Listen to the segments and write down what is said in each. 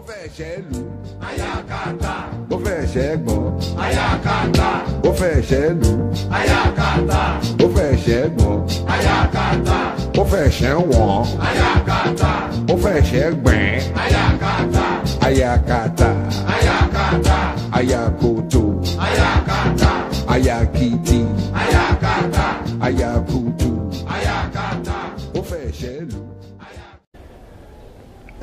fẹ́ ṣẹ́ lù. Ayakata. Ó fẹ́ ṣẹ́ gbọ́. Ayakata. Ó fẹ́ ṣẹ́ lù. Ayakata. Ó fẹ́ ṣẹ́ gbọ́. Ayakata. Ó fẹ́ ṣẹ́ wọ̀n. Ayakata. Ó fẹ́ ṣẹ́ gbẹ̀n. Ayakata. Ayakata. Ayakata. Ayakoto. Ayakata. Ayakiti. Ayakata. Ayakutu. Ayakata. Ó fẹ́ ṣẹ́ lù.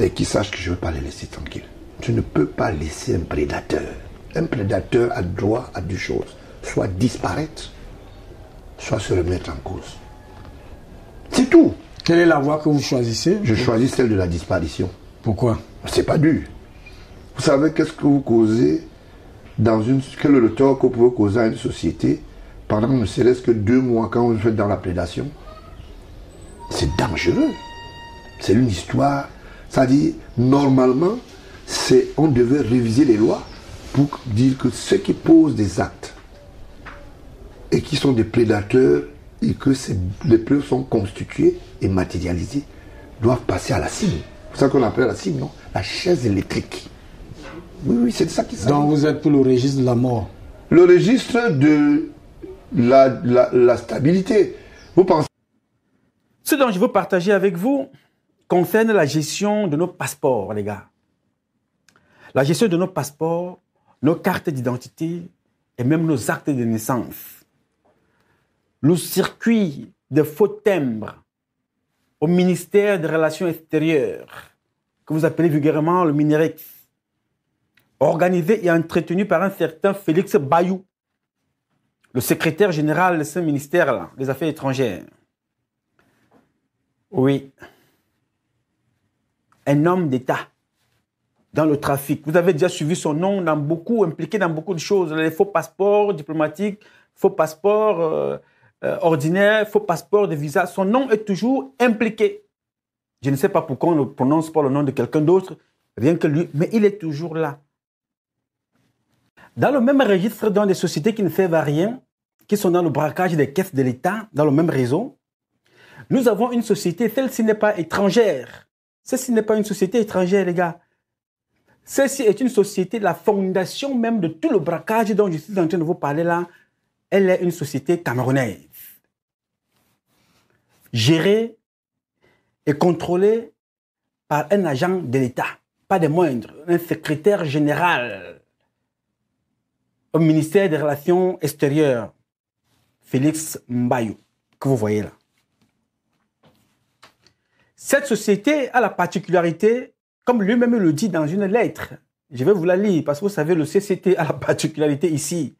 Et qu'ils sachent que je ne veux pas les laisser tranquilles. Tu ne peux pas laisser un prédateur. Un prédateur a droit à deux choses. Soit disparaître, soit se remettre en cause. C'est tout. Quelle est la voie que vous choisissez? Je choisis celle de la disparition. Pourquoi? C'est pas dur. Vous savez qu'est-ce que vous causez quel est le tort que vous pouvez causer à une société pendant ne serait-ce que 2 mois quand vous êtes dans la prédation? C'est dangereux. C'est une histoire. C'est-à-dire, normalement, on devait réviser les lois pour dire que ceux qui posent des actes et qui sont des prédateurs et que les preuves sont constituées et matérialisées doivent passer à la cime. C'est ça qu'on appelle la cime, non? La chaise électrique. Oui, c'est de ça qu'il s'agit. Donc vous êtes pour le registre de la mort? Le registre de la stabilité. Vous pensez... Ce dont je veux partager avec vous concerne la gestion de nos passeports, les gars. La gestion de nos passeports, nos cartes d'identité et même nos actes de naissance. Le circuit de faux timbres au ministère des Relations extérieures, que vous appelez vulgairement le Minerex, organisé et entretenu par un certain Félix Bayou, le secrétaire général de ce ministère-là, des Affaires étrangères. Oui. Un homme d'État dans le trafic. Vous avez déjà suivi son nom impliqué dans beaucoup de choses. Les faux passeports diplomatiques, faux passeports ordinaires, faux passeports de visa. Son nom est toujours impliqué. Je ne sais pas pourquoi on ne prononce pas le nom de quelqu'un d'autre, rien que lui, mais il est toujours là. Dans le même registre, dans des sociétés qui ne servent à rien, qui sont dans le braquage des caisses de l'État, dans le même réseau, nous avons une société, celle-ci n'est pas étrangère. Ceci n'est pas une société étrangère, les gars. Ceci est une société, la fondation même de tout le braquage dont je suis en train de vous parler là. Elle est une société camerounaise. Gérée et contrôlée par un agent de l'État, pas des moindres, un secrétaire général au ministère des Relations extérieures, Félix Mbayou, que vous voyez là. Cette société a la particularité, comme lui-même le dit dans une lettre, je vais vous la lire parce que vous savez, le CCT a la particularité ici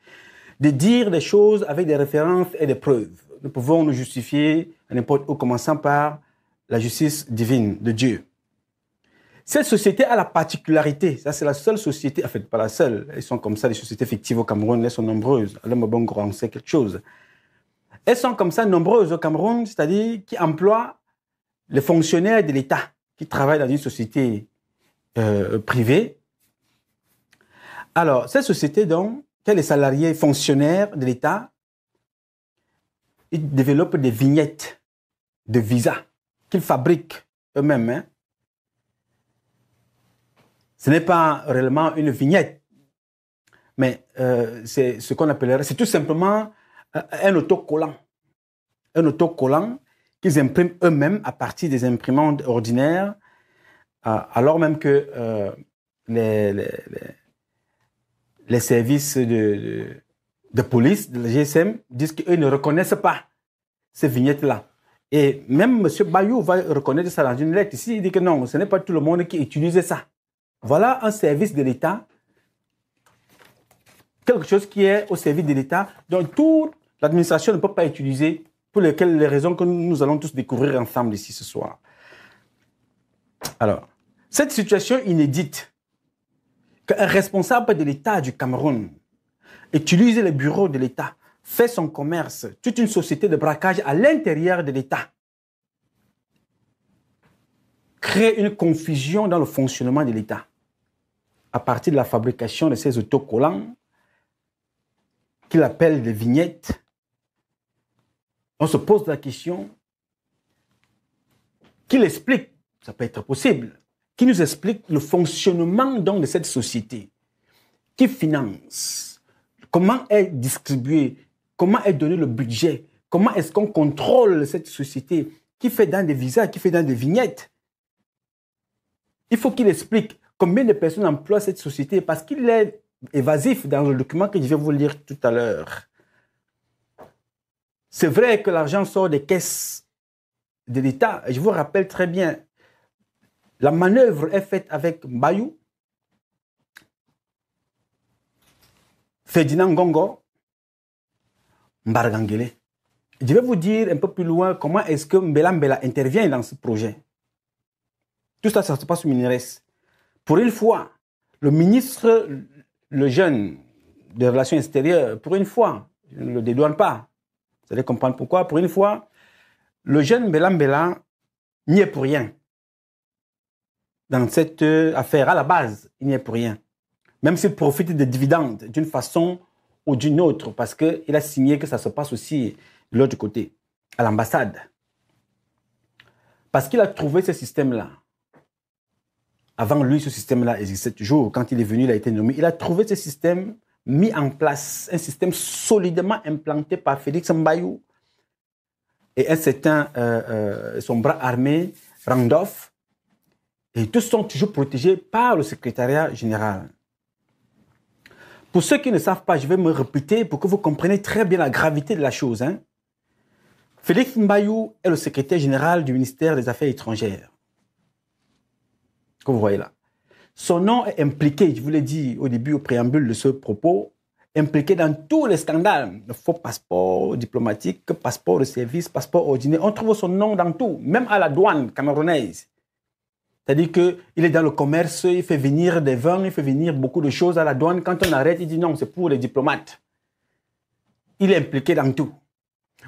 de dire des choses avec des références et des preuves. Nous pouvons nous justifier à n'importe où, commençant par la justice divine de Dieu. Cette société a la particularité, ça c'est la seule société, en fait pas la seule, elles sont comme ça, les sociétés fictives au Cameroun, elles sont nombreuses. Alors, bon, on sait quelque chose. Elles sont comme ça nombreuses au Cameroun, c'est-à-dire qui emploient les fonctionnaires de l'État qui travaillent dans une société privée. Alors, cette société, donc, les salariés fonctionnaires de l'État, ils développent des vignettes de visa qu'ils fabriquent eux-mêmes. Hein. Ce n'est pas réellement une vignette, mais c'est ce qu'on appellerait, c'est tout simplement un autocollant. Un autocollant qu'ils impriment eux-mêmes à partir des imprimantes ordinaires, alors même que les services de police, de la GSM, disent qu'eux ne reconnaissent pas ces vignettes-là. Et même M. Bayou va reconnaître ça dans une lettre ici, il dit que non, ce n'est pas tout le monde qui utilise ça. Voilà un service de l'État, quelque chose qui est au service de l'État, dont toute l'administration ne peut pas utiliser, pour les raisons que nous allons tous découvrir ensemble ici ce soir. Alors, cette situation inédite, qu'un responsable de l'État du Cameroun utilise les bureaux de l'État, fait son commerce, toute une société de braquage à l'intérieur de l'État, crée une confusion dans le fonctionnement de l'État à partir de la fabrication de ces autocollants qu'il appelle des vignettes. On se pose la question, qu'il explique, ça peut être possible, qui nous explique le fonctionnement donc de cette société, qui finance, comment est distribué, comment est donné le budget, comment est-ce qu'on contrôle cette société, qui fait dans des visas, qui fait dans des vignettes. Il faut qu'il explique combien de personnes emploient cette société parce qu'il est évasif dans le document que je vais vous lire tout à l'heure. C'est vrai que l'argent sort des caisses de l'État. Je vous rappelle très bien, la manœuvre est faite avec Mbayou, Ferdinand Ngongo, Mbargangele. Je vais vous dire un peu plus loin comment est-ce que Mbela Mbela intervient dans ce projet. Tout ça, ça se passe au MINERES. Pour une fois, le ministre, le jeune des Relations extérieures, pour une fois, je ne le dédouane pas. Vous allez comprendre pourquoi. Pour une fois, le jeune Mbela Mbela n'y est pour rien. Dans cette affaire, à la base, il n'y est pour rien. Même s'il profite des dividendes d'une façon ou d'une autre, parce qu'il a signé que ça se passe aussi de l'autre côté, à l'ambassade. Parce qu'il a trouvé ce système-là. Avant lui, ce système-là existait toujours. Quand il est venu, il a été nommé. Il a trouvé ce système mis en place, un système solidement implanté par Félix Mbayou et un certain, son bras armé, Randolph. Et tous sont toujours protégés par le secrétariat général. Pour ceux qui ne savent pas, je vais me répéter pour que vous compreniez très bien la gravité de la chose. Hein. Félix Mbayou est le secrétaire général du ministère des Affaires étrangères. Que vous voyez là. Son nom est impliqué, je vous l'ai dit au début, au préambule de ce propos, impliqué dans tous les scandales. Le faux passeport diplomatique, passeport de service, passeport ordinaire. On trouve son nom dans tout, même à la douane camerounaise. C'est-à-dire qu'il est dans le commerce, il fait venir des vins, il fait venir beaucoup de choses à la douane. Quand on arrête, il dit non, c'est pour les diplomates. Il est impliqué dans tout.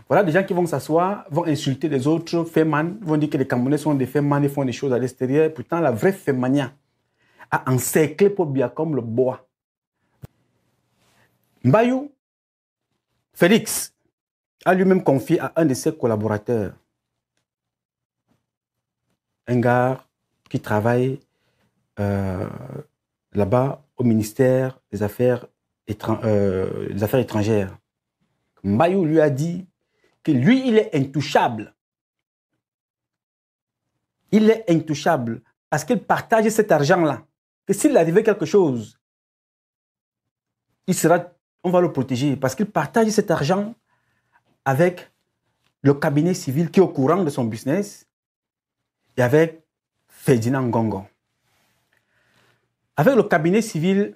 Voilà des gens qui vont s'asseoir, vont insulter les autres fémans, vont dire que les Camerounais sont des fémans, ils font des choses à l'extérieur. Pourtant, la vraie fémania a encerclé Paul Biya comme le bois. Mbayou, Félix, a lui-même confié à un de ses collaborateurs, un gars qui travaille là-bas au ministère des Affaires étrangères. Mbayou lui a dit que lui, il est intouchable. Il est intouchable parce qu'il partage cet argent-là. Que s'il arrivait quelque chose, on va le protéger parce qu'il partage cet argent avec le cabinet civil qui est au courant de son business et avec Ferdinand Ngongo. Avec le cabinet civil,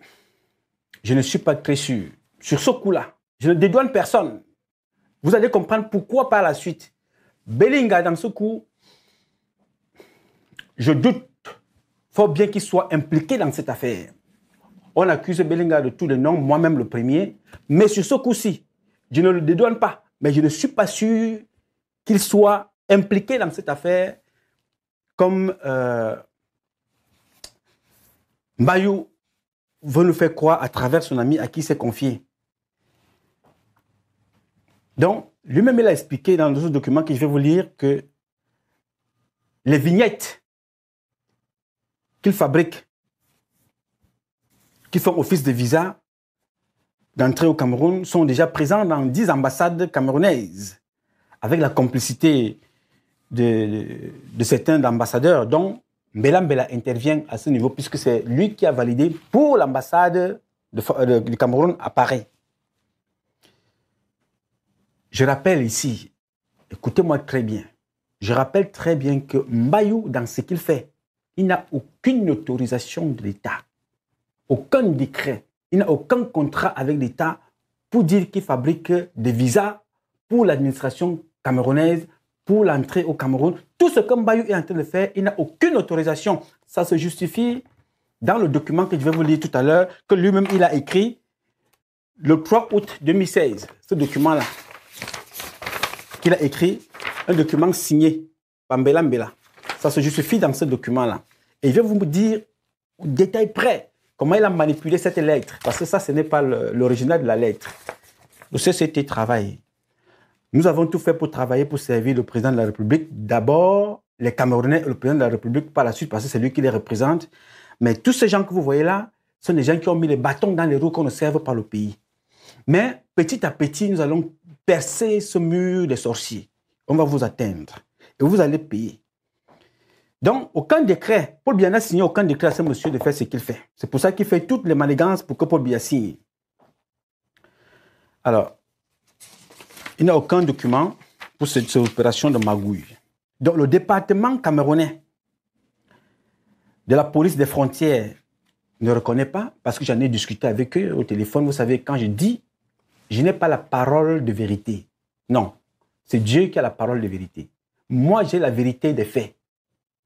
je ne suis pas très sûr. Sur ce coup-là, je ne dédouane personne. Vous allez comprendre pourquoi par la suite. Belinga, dans ce coup, je doute fort bien qu'il soit impliqué dans cette affaire. On accuse Belinga de tous les noms, moi-même le premier. Mais sur ce coup-ci, je ne le dédouane pas. Mais je ne suis pas sûr qu'il soit impliqué dans cette affaire comme Mbayou veut nous faire croire à travers son ami à qui il s'est confié. Donc, lui-même, il a expliqué dans ce document que je vais vous lire que les vignettes qu'il fabrique, qui font office de visa d'entrée au Cameroun, sont déjà présents dans 10 ambassades camerounaises, avec la complicité de certains ambassadeurs, dont Mbela Mbela intervient à ce niveau, puisque c'est lui qui a validé pour l'ambassade du Cameroun à Paris. Je rappelle ici, écoutez-moi très bien, je rappelle très bien que Mbayou, dans ce qu'il fait, il n'a aucune autorisation de l'État, aucun décret, il n'a aucun contrat avec l'État pour dire qu'il fabrique des visas pour l'administration camerounaise, pour l'entrée au Cameroun. Tout ce que Mbayou est en train de faire, il n'a aucune autorisation. Ça se justifie dans le document que je vais vous lire tout à l'heure, que lui-même il a écrit le 3 août 2016. Ce document-là, qu'il a écrit, un document signé par Mbela Mbela. Ça se justifie dans ce document-là. Et je vais vous dire au détail près comment il a manipulé cette lettre. Parce que ça, ce n'est pas l'original de la lettre. Le CCT travaille. Nous avons tout fait pour travailler, pour servir le président de la République. D'abord, les Camerounais et le président de la République par la suite, parce que c'est lui qui les représente. Mais tous ces gens que vous voyez là, sont des gens qui ont mis les bâtons dans les roues qu'on observe par le pays. Mais petit à petit, nous allons percer ce mur des sorciers. On va vous atteindre et vous allez payer. Donc, aucun décret, Paul Biya n'a signé aucun décret à ce monsieur de faire ce qu'il fait. C'est pour ça qu'il fait toutes les manigances pour que Paul Biya signe. Alors, il n'y a aucun document pour cette opération de magouille. Donc, le département camerounais de la police des frontières ne reconnaît pas, parce que j'en ai discuté avec eux au téléphone. Vous savez, quand je dis, je n'ai pas la parole de vérité. Non, c'est Dieu qui a la parole de vérité. Moi, j'ai la vérité des faits.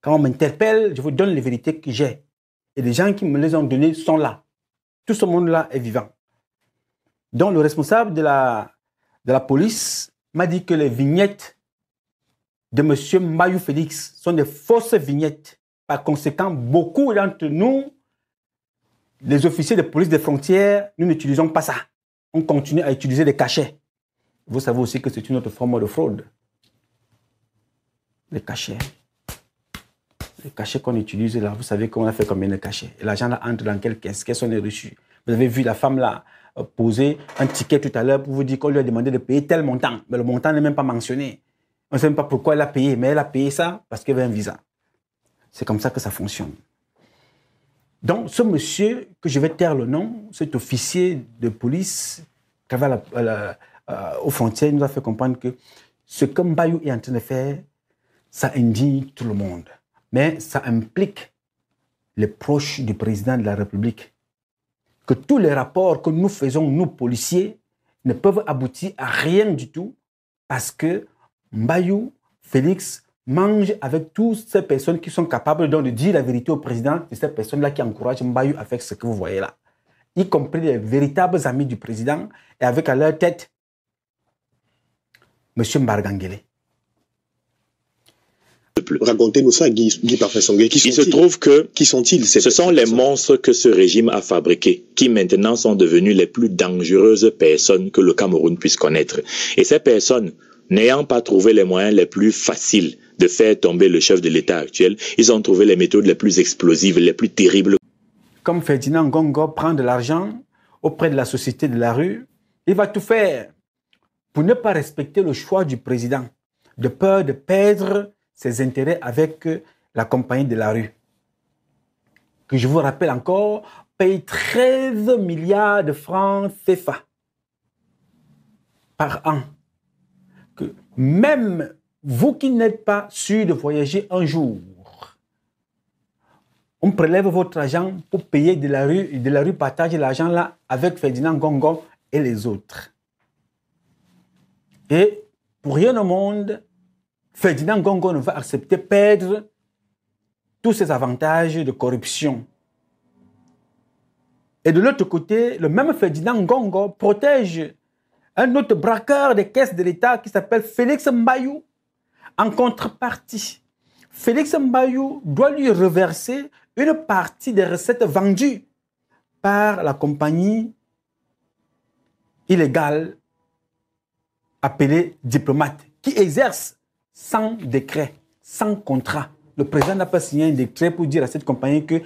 Quand on m'interpelle, je vous donne les vérités que j'ai. Et les gens qui me les ont données sont là. Tout ce monde-là est vivant. Donc, le responsable de la police m'a dit que les vignettes de M. Mbayou Félix sont des fausses vignettes. Par conséquent, beaucoup d'entre nous, les officiers de police des frontières, nous n'utilisons pas ça. On continue à utiliser des cachets. Vous savez aussi que c'est une autre forme de fraude. Les cachets. Les cachets qu'on utilise là, vous savez qu'on a fait combien de cachets. Et l'argent là entre dans quelle caisse? Quelles sont les reçus? Vous avez vu la femme là poser un ticket tout à l'heure pour vous dire qu'on lui a demandé de payer tel montant. Mais le montant n'est même pas mentionné. On ne sait même pas pourquoi elle a payé, mais elle a payé ça parce qu'elle avait un visa. C'est comme ça que ça fonctionne. Donc, ce monsieur, que je vais taire le nom, cet officier de police qui avait aux frontières, nous a fait comprendre que ce que Mbayou est en train de faire, ça indigne tout le monde. Mais ça implique les proches du président de la République. Que tous les rapports que nous faisons, nous policiers, ne peuvent aboutir à rien du tout parce que Mbayou, Félix, mange avec toutes ces personnes qui sont capables donc de dire la vérité au président, et ces personnes-là qui encouragent Mbayou à faire ce que vous voyez là. Y compris les véritables amis du président, et avec à leur tête, M. Mbargangele. Racontez-nous ça, Guy Parfait-Songhé. Il se trouve que qui sont-ils? Ce sont les monstres que ce régime a fabriqués, qui maintenant sont devenus les plus dangereuses personnes que le Cameroun puisse connaître. Et ces personnes, n'ayant pas trouvé les moyens les plus faciles de faire tomber le chef de l'État actuel, ils ont trouvé les méthodes les plus explosives, les plus terribles. Comme Ferdinand Ngongo prend de l'argent auprès de la société de la rue, il va tout faire pour ne pas respecter le choix du président, de peur de perdre ses intérêts avec la compagnie de la rue, que je vous rappelle encore, paye 13 milliards de francs CFA par an. Que même vous qui n'êtes pas sûr de voyager un jour, on prélève votre argent pour payer de la rue, et de la rue partage l'argent là avec Ferdinand Ngongo et les autres. Et pour rien au monde, Ferdinand Ngongo ne va accepter perdre tous ses avantages de corruption. Et de l'autre côté, le même Ferdinand Ngongo protège un autre braqueur des caisses de l'État qui s'appelle Félix Mbayou. En contrepartie, Félix Mbayou doit lui reverser une partie des recettes vendues par la compagnie illégale appelée Diplomate, qui exerce sans décret, sans contrat. Le président n'a pas signé un décret pour dire à cette compagnie que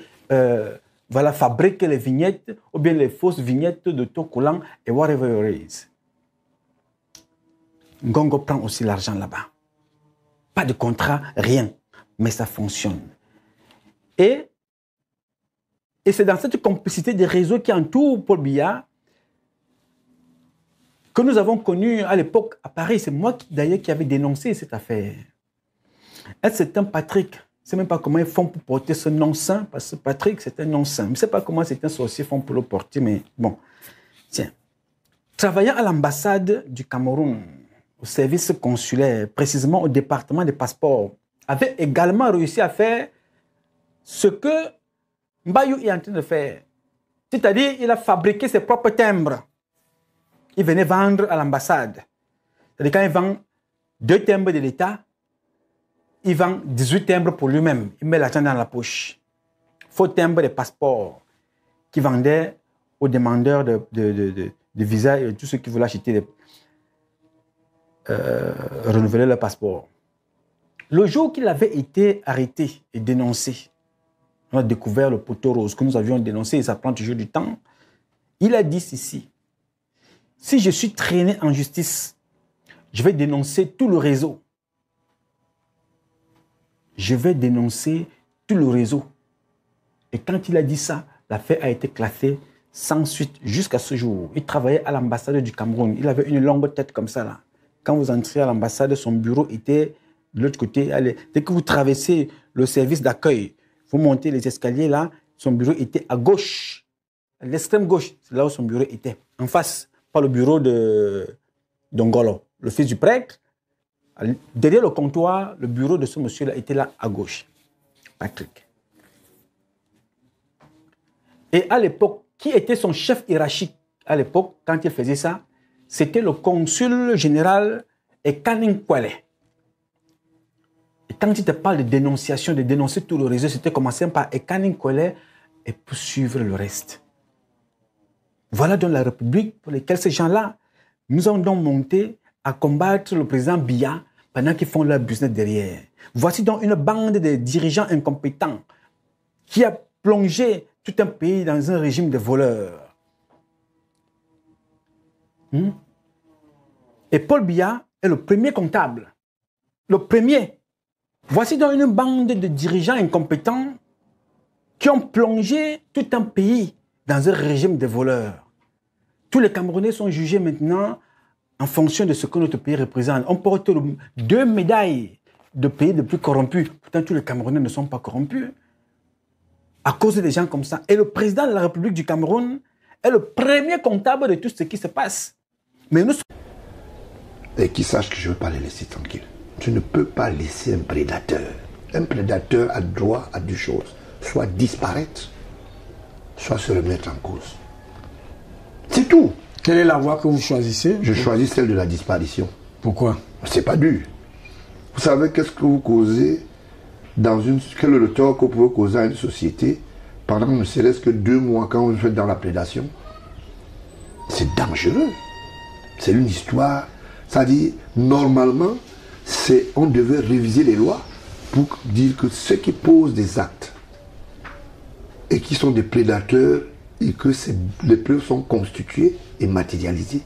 voilà, fabrique les vignettes ou bien les fausses vignettes de Tokolan et whatever it is. Ngongo prend aussi l'argent là-bas. Pas de contrat, rien. Mais ça fonctionne. Et c'est dans cette complicité des réseaux qui entourent Paul Biya que nous avons connu à l'époque à Paris. C'est moi d'ailleurs qui avais dénoncé cette affaire. Un certain Patrick, je ne sais même pas comment ils font pour porter ce nom saint, parce que Patrick, c'est un nom saint. Je ne sais pas comment certains sorciers font pour le porter, mais bon. Tiens. Travaillant à l'ambassade du Cameroun, au service consulaire, précisément au département des passeports, avait également réussi à faire ce que Mbayou est en train de faire. C'est-à-dire, il a fabriqué ses propres timbres. Il venait vendre à l'ambassade. C'est-à-dire, quand il vend 2 timbres de l'État, il vend 18 timbres pour lui-même. Il met l'argent dans la poche. Faux timbres des passeports qui vendaient aux demandeurs de visa et tous ceux qui voulaient acheter renouveler leur passeport. Le jour qu'il avait été arrêté et dénoncé, on a découvert le poteau rose que nous avions dénoncé, et ça prend toujours du temps. Il a dit ceci: si je suis traîné en justice, je vais dénoncer tout le réseau. Je vais dénoncer tout le réseau. Et quand il a dit ça, l'affaire a été classée sans suite jusqu'à ce jour. Il travaillait à l'ambassade du Cameroun. Il avait une longue tête comme ça, là. Quand vous entrez à l'ambassade, son bureau était de l'autre côté. Allez, dès que vous traversez le service d'accueil, vous montez les escaliers, là, son bureau était à gauche, à l'extrême gauche. C'est là où son bureau était. En face, pas le bureau d'Ongolo, le fils du prêtre. Derrière le comptoir, le bureau de ce monsieur-là était là à gauche. Patrick. Et à l'époque, qui était son chef hiérarchique à l'époque, quand il faisait ça? C'était le consul général Ekanin Kwale. Et quand il te parle de dénonciation, de dénoncer tout le réseau, c'était commencer par Ekanin Kwale et poursuivre le reste. Voilà donc la République pour laquelle ces gens-là nous ont donc monté à combattre le président Biya pendant qu'ils font leur business derrière. Voici donc une bande de dirigeants incompétents qui a plongé tout un pays dans un régime de voleurs. Et Paul Biya est le premier comptable. Le premier. Voici donc une bande de dirigeants incompétents qui ont plongé tout un pays dans un régime de voleurs. Tous les Camerounais sont jugés maintenant en fonction de ce que notre pays représente. On porte 2 médailles de pays les plus corrompus. Pourtant, tous les Camerounais ne sont pas corrompus. À cause des gens comme ça. Et le président de la République du Cameroun est le premier comptable de tout ce qui se passe. Mais nous... Et qu'ils sachent que je ne veux pas les laisser tranquilles. Tu ne peux pas laisser un prédateur. Un prédateur a droit à 2 choses. Soit disparaître, soit se remettre en cause. C'est tout. Quelle est la voie que vous choisissez? Je choisis celle de la disparition. Pourquoi? C'est pas dur. Vous savez qu'est-ce que vous causez quel est le tort que vous pouvez causer à une société pendant ne serait-ce que 2 mois quand vous êtes dans la prédation? C'est dangereux. C'est une histoire. C'est-à-dire, normalement, on devait réviser les lois pour dire que ceux qui posent des actes et qui sont des prédateurs et que les preuves sont constituées et matérialisées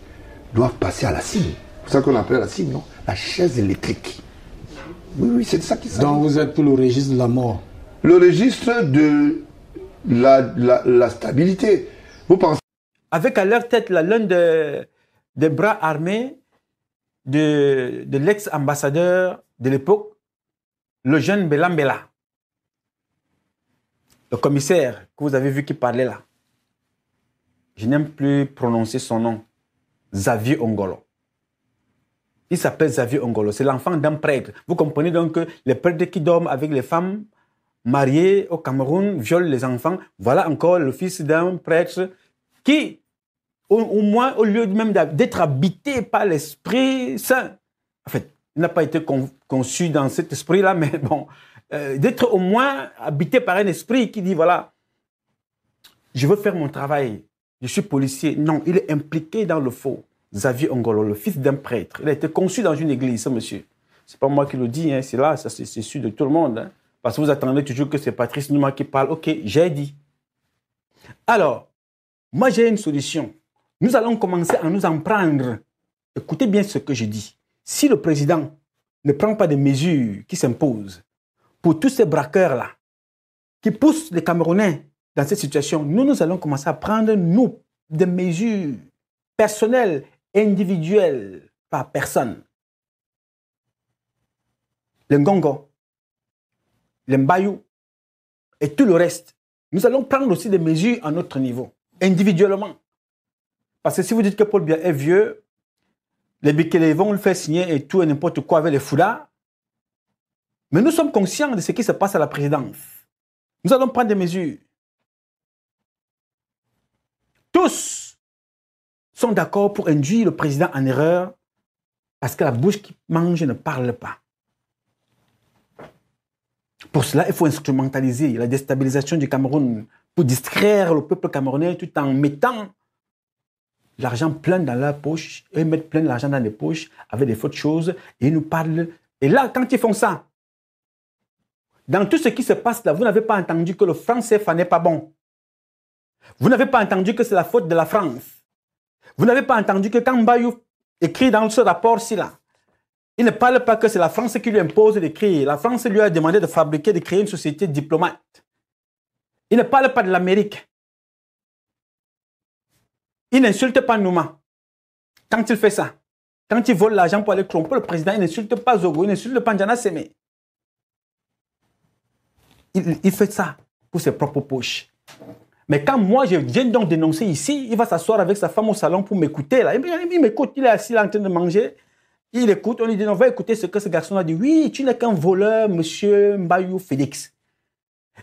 doivent passer à la cible. C'est ça qu'on appelle la cible, non? La chaise électrique. Oui, c'est de ça qu'il s'agit. Donc vous êtes pour le registre de la mort? Le registre de la stabilité. Vous pensez... Avec à leur tête l'un des bras armés de l'ex-ambassadeur de l'époque, le jeune Belambela. Le commissaire que vous avez vu qui parlait là. Je n'aime plus prononcer son nom. Xavier Ongolo. Il s'appelle Xavier Ongolo. C'est l'enfant d'un prêtre. Vous comprenez donc que les prêtres qui dorment avec les femmes mariées au Cameroun violent les enfants. Voilà encore le fils d'un prêtre qui, au moins, au lieu même d'être habité par l'Esprit Saint, en fait, il n'a pas été conçu dans cet esprit-là, mais bon, d'être au moins habité par un esprit qui dit, voilà, je veux faire mon travail, je suis policier. Non, il est impliqué dans le faux. Xavier Ongolo, le fils d'un prêtre. Il a été conçu dans une église, ce monsieur. Ce n'est pas moi qui le dis, hein, c'est là, c'est sûr de tout le monde. Hein, parce que vous attendez toujours que c'est Patrice Numa qui parle. Ok, j'ai dit. Alors, moi j'ai une solution. Nous allons commencer à nous en prendre. Écoutez bien ce que je dis. Si le président ne prend pas des mesures qui s'imposent pour tous ces braqueurs-là, qui poussent les Camerounais dans cette situation, nous allons commencer à prendre, nous, des mesures personnelles, individuelles, par personne. Les Ngongo, les Mbayou et tout le reste. Nous allons prendre aussi des mesures à notre niveau, individuellement. Parce que si vous dites que Paul Biya est vieux, les Bikele vont le faire signer et tout et n'importe quoi avec les foulards. Mais nous sommes conscients de ce qui se passe à la présidence. Nous allons prendre des mesures. Tous sont d'accord pour induire le président en erreur parce que la bouche qui mange ne parle pas. Pour cela, il faut instrumentaliser la déstabilisation du Cameroun pour distraire le peuple camerounais tout en mettant l'argent plein dans leur poche, et mettre plein d'argent dans les poches avec des fausses choses, et ils nous parlent. Et là, quand ils font ça, Dans tout ce qui se passe là, vous n'avez pas entendu que le franc CFA n'est pas bon. Vous n'avez pas entendu que c'est la faute de la France. Vous n'avez pas entendu que quand Mbayou écrit dans ce rapport-ci là, il ne parle pas que c'est la France qui lui impose d'écrire. La France lui a demandé de fabriquer, de créer une société diplomate. Il ne parle pas de l'Amérique. Il n'insulte pas Nouma. Quand il fait ça, quand il vole l'argent pour aller tromper le président, il n'insulte pas Zogo, il n'insulte pas N'Djana Seme. Il fait ça pour ses propres poches. Mais quand moi, je viens donc dénoncer ici, il va s'asseoir avec sa femme au salon pour m'écouter. Il m'écoute, il est assis là en train de manger. Il écoute, on lui dit, on va écouter ce que ce garçon a dit. Oui, tu n'es qu'un voleur, monsieur Mbayou Félix.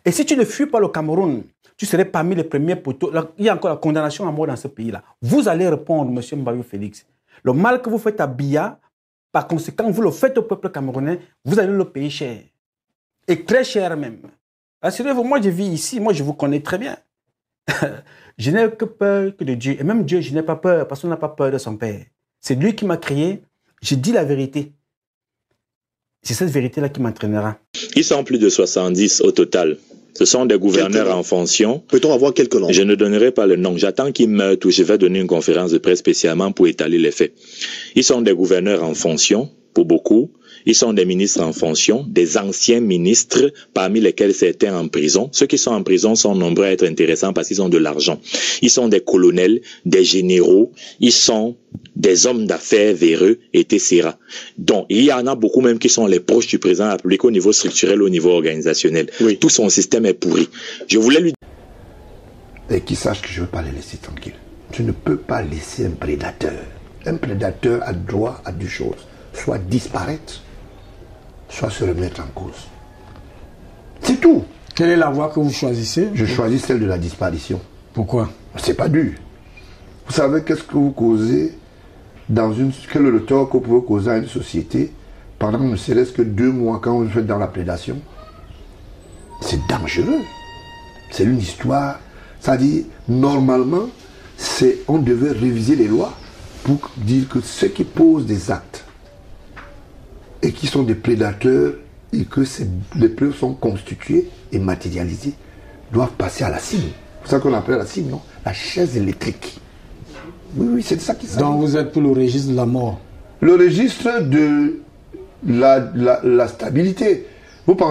Et si tu ne fuis pas le Cameroun, tu serais parmi les premiers poteaux. Il y a encore la condamnation à mort dans ce pays-là. Vous allez répondre, monsieur Mbayou Félix. Le mal que vous faites à Biya, par conséquent, vous le faites au peuple camerounais, vous allez le payer cher. Et très cher même. Assurez-vous, moi je vis ici, moi je vous connais très bien. Je n'ai que peur que de Dieu. Et même Dieu, je n'ai pas peur, parce qu'on n'a pas peur de son Père. C'est lui qui m'a créé. Je dis la vérité. C'est cette vérité-là qui m'entraînera. Ils sont plus de 70 au total. Ce sont des gouverneurs en fonction. Peut-on avoir quelques noms? Je ne donnerai pas le nom. J'attends qu'ils meurent ou je vais donner une conférence de presse spécialement pour étaler les faits. Ils sont des gouverneurs en fonction, pour beaucoup. Ils sont des ministres en fonction, des anciens ministres, parmi lesquels certains en prison. Ceux qui sont en prison sont nombreux à être intéressants parce qu'ils ont de l'argent. Ils sont des colonels, des généraux, ils sont des hommes d'affaires véreux, etc. Donc, il y en a beaucoup même qui sont les proches du président de la République au niveau structurel, au niveau organisationnel. Oui. Tout son système est pourri. Je voulais lui... Et qu'ils sachent que je ne veux pas les laisser tranquilles. Tu ne peux pas laisser un prédateur. Un prédateur a droit à deux choses. Soit disparaître, soit se remettre en cause. C'est tout. Quelle est la voie que vous choisissez? Je choisis celle de la disparition. Pourquoi? C'est pas dur. Vous savez qu'est-ce que vous causez quel est le tort que vous pouvez causer à une société pendant ne serait-ce que 2 mois quand vous êtes dans la prédation? C'est dangereux. C'est une histoire. C'est-à-dire, normalement, on devait réviser les lois pour dire que ceux qui posent des actes et qui sont des prédateurs et que les preuves sont constituées et matérialisées doivent passer à la cible. C'est ça qu'on appelle la cible, non? La chaise électrique. Oui, c'est de ça qu'il s'agit. Donc vous êtes pour le registre de la mort? Le registre de la stabilité. Vous pensez